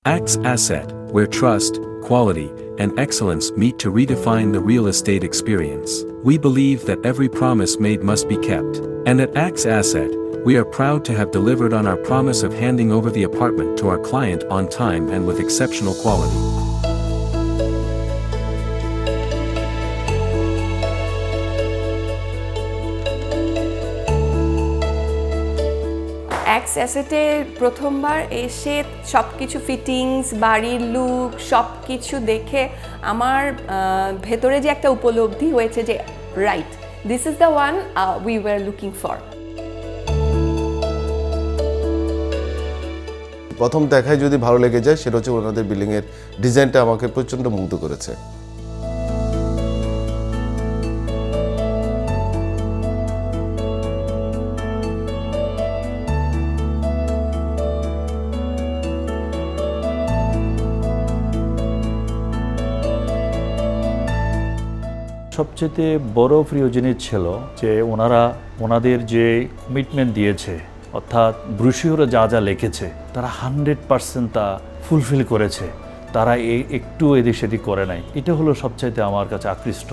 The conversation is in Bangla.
Axe Asset, where trust, quality, and excellence meet to redefine the real estate experience. We believe that every promise made must be kept. And at Axe Asset, we are proud to have delivered on our promise of handing over the apartment to our client on time and with exceptional quality. অ্যাক্স অ্যাসেটে প্রথমবার এসে সব কিছু ফিটিংস বাড়ির লুক সব কিছু দেখে আমার ভেতরে যে একটা উপলব্ধি হয়েছে যে right this is the one we were looking for. প্রথম দেখায় যদি ভালো লেগে যায় সেটা হচ্ছে ওনাদের বিল্ডিংয়ের ডিজাইনটা আমাকে প্রচণ্ড মুগ্ধ করেছে। সবচেয়ে বড় প্রিয় জিনিস ছিল যে ওনাদের যে কমিটমেন্ট দিয়েছে অর্থাৎ ব্রুশিওরে যা যা লিখেছে তারা 100% তা ফুলফিল করেছে, তারা একটু এদিক সেদিক করে নাই। এটা হলো সবচাইতে আমার কাছে আকৃষ্ট।